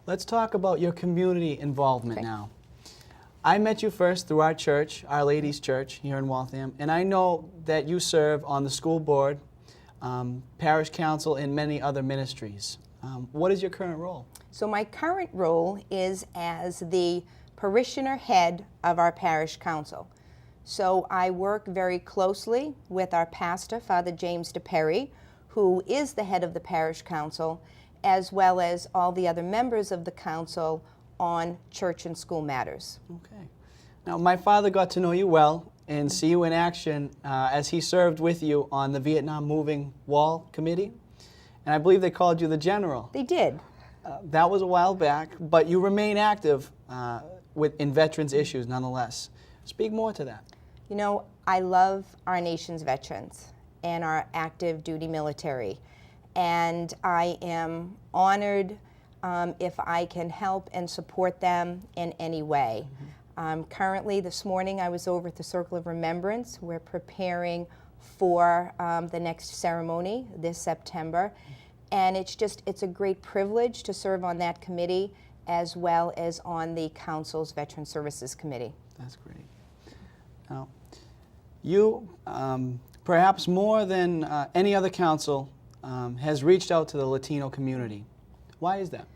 Let's talk about your community involvement Okay. now. I met you first through our church, Our Lady's Church here in Waltham, and I know that you serve on the school board, parish council, and many other ministries. What is your current role? So my current role is as the parishioner head of our parish council. So I work very closely with our pastor, Father James DePerry, who is the head of the parish council, as well as all the other members of the council on church and school matters. Okay. Now, my father got to know you well and see you in action as he served with you on the Vietnam Moving Wall Committee, and I believe they called you the General. They did. That was a while back, but you remain active in veterans issues nonetheless. Speak more to that. You know, I love our nation's veterans and our active duty military, and I am honored if I can help and support them in any way. Currently, this morning I was over at the Circle of Remembrance. We're preparing for the next ceremony this September, and it's a great privilege to serve on that committee as well as on the Council's Veteran Services Committee. That's great. Now, you, perhaps more than any other council, has reached out to the Latino community. Why is that?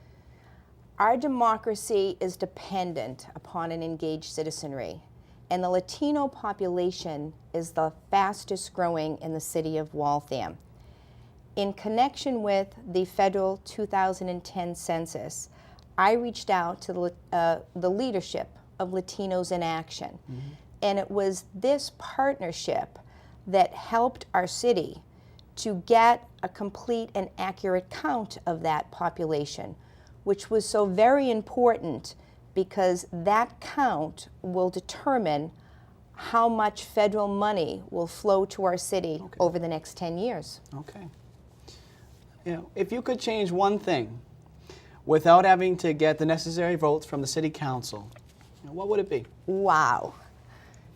Our democracy is dependent upon an engaged citizenry, and the Latino population is the fastest growing in the city of Waltham. In connection with the federal 2010 census, I reached out to the leadership of Latinos in Action, and it was this partnership that helped our city to get a complete and accurate count of that population, which was so very important because that count will determine how much federal money will flow to our city over the next 10 years. Okay. You know, if you could change one thing without having to get the necessary votes from the city council, what would it be? Wow.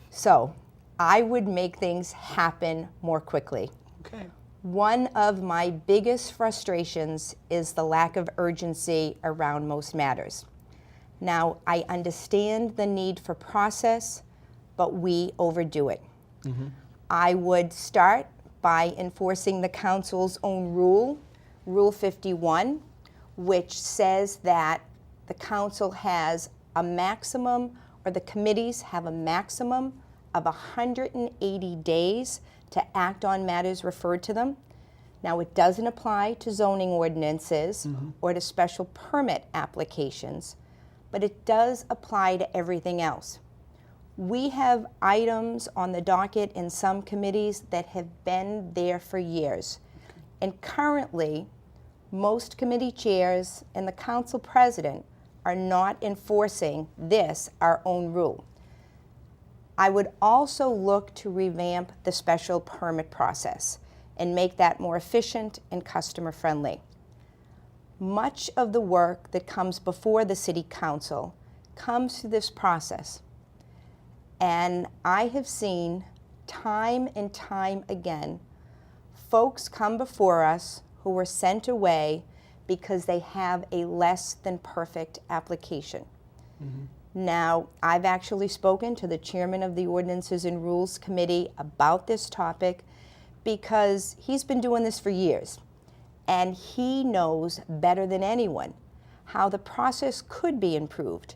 So I would make things happen more quickly. Okay. One of my biggest frustrations is the lack of urgency around most matters. Now, I understand the need for process, but we overdo it. I would start by enforcing the council's own rule, Rule 51, which says that the council has a maximum, or the committees have a maximum of 180 days to act on matters referred to them. Now, it doesn't apply to zoning ordinances or to special permit applications, but it does apply to everything else. We have items on the docket in some committees that have been there for years. And currently, most committee chairs and the council president are not enforcing this, our own rule. I would also look to revamp the special permit process and make that more efficient and customer friendly. Much of the work that comes before the city council comes through this process. And I have seen time and time again, folks come before us who were sent away because they have a less than perfect application. Now, I've actually spoken to the chairman of the Ordinances and Rules Committee about this topic because he's been doing this for years, and he knows better than anyone how the process could be improved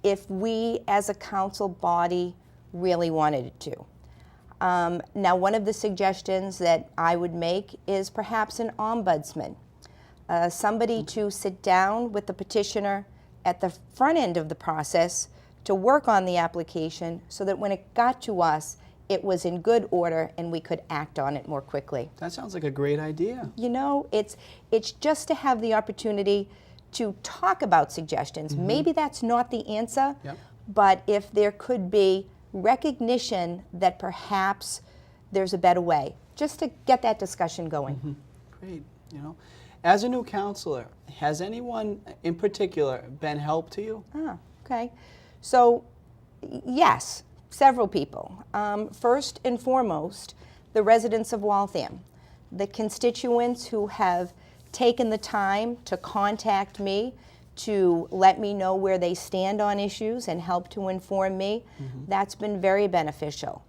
if we as a council body really wanted it to. Now, one of the suggestions that I would make is perhaps an ombudsman, somebody to sit down with the petitioner at the front end of the process to work on the application so that when it got to us, it was in good order and we could act on it more quickly. That sounds like a great idea. You know, it's just to have the opportunity to talk about suggestions. Maybe that's not the answer, but if there could be recognition that perhaps there's a better way, just to get that discussion going. Great. You know, as a new counselor, has anyone in particular been help to you? Okay. So, yes, several people. First and foremost, the residents of Waltham, the constituents who have taken the time to contact me to let me know where they stand on issues and help to inform me. That's been very beneficial.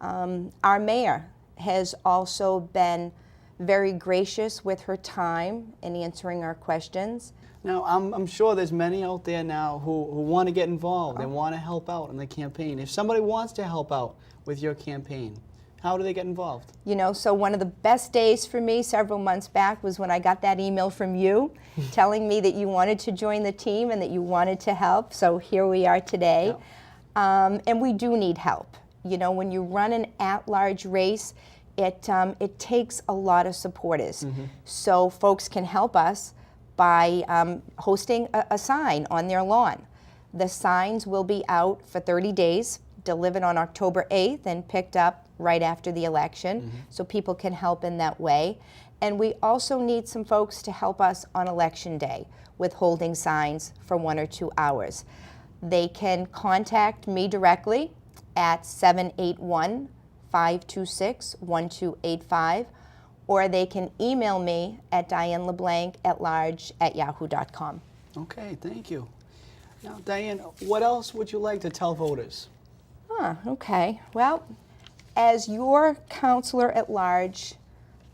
Our mayor has also been very gracious with her time in answering our questions. Now, I'm sure there's many out there now who want to get involved and want to help out in the campaign. If somebody wants to help out with your campaign, how do they get involved? You know, so one of the best days for me several months back was when I got that email from you telling me that you wanted to join the team and that you wanted to help. So here we are today. And we do need help. You know, when you run an at-large race, it takes a lot of supporters. So folks can help us by hosting a sign on their lawn. The signs will be out for 30 days, delivered on October 8th and picked up right after the election, so people can help in that way. And we also need some folks to help us on Election Day with holding signs for 1 or 2 hours. They can contact me directly at 781-526-1285, or they can email me at dianeleblanc@large@yahoo.com. Okay, thank you. Now, Diane, what else would you like to tell voters? Okay. Well, as your counselor at large,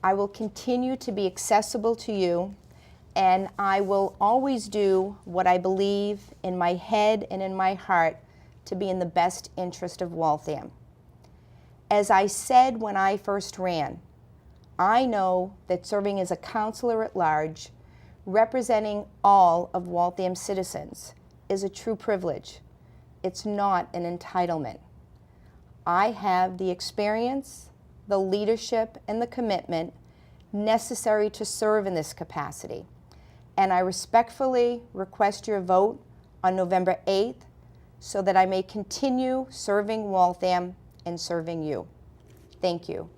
I will continue to be accessible to you, and I will always do what I believe in my head and in my heart to be in the best interest of Waltham. As I said when I first ran, I know that serving as a counselor at large, representing all of Waltham's citizens, is a true privilege. It's not an entitlement. I have the experience, the leadership, and the commitment necessary to serve in this capacity. And I respectfully request your vote on November 8th so that I may continue serving Waltham and serving you. Thank you.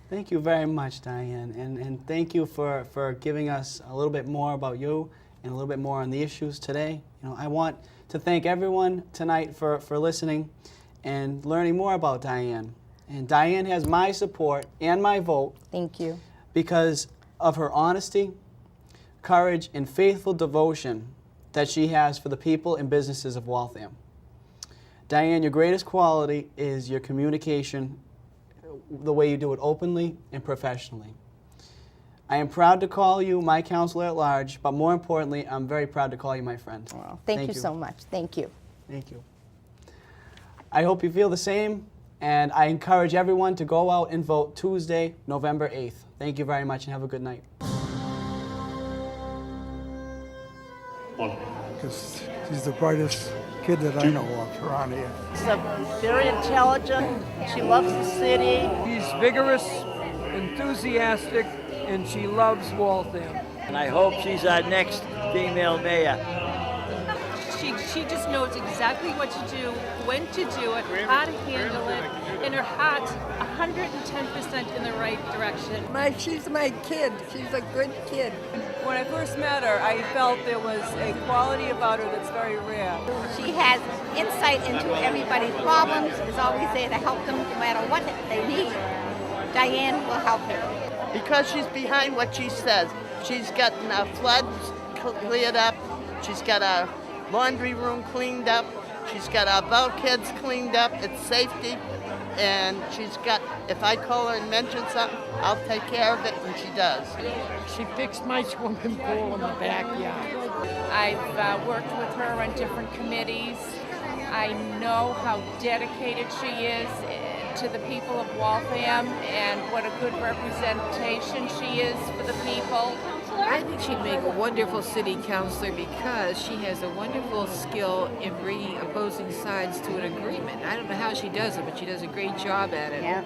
Thank you very much, Diane, and thank you for giving us a little bit more about you and a little bit more on the issues today. You know, I want to thank everyone tonight for listening and learning more about Diane. And Diane has my support and my vote. Thank you. Because of her honesty, courage, and faithful devotion that she has for the people and businesses of Waltham. Diane, your greatest quality is your communication, the way you do it openly and professionally. I am proud to call you my counselor at large, but more importantly, I'm very proud to call you my friend. Well, thank you so much. Thank you. Thank you. I hope you feel the same, and I encourage everyone to go out and vote Tuesday, November 8th. Thank you very much and have a good night. Because he's the brightest kid that I know of around here. She's very intelligent. She loves the city. She's vigorous, enthusiastic, and she loves Waltham. And I hope she's our next female mayor. She just knows exactly what to do, when to do it, how to handle it, and her heart's 110% in the right direction. She's my kid. She's a good kid. When I first met her, I felt there was a quality about her that's very rare. She has insight into everybody's problems, is always there to help them no matter what they need. Diane will help her. Because she's behind what she says. She's gotten our floods cleared up. She's got our laundry room cleaned up. She's got our bulkheads cleaned up. It's safety. And she's got, if I call her and mention something, I'll take care of it, and she does. She fixed my swimming pool in the backyard. I've worked with her on different committees. I know how dedicated she is to the people of Waltham and what a good representation she is for the people. I think she'd make a wonderful city councilor because she has a wonderful skill in bringing opposing sides to an agreement. I don't know how she does it, but she does a great job at it. Yeah.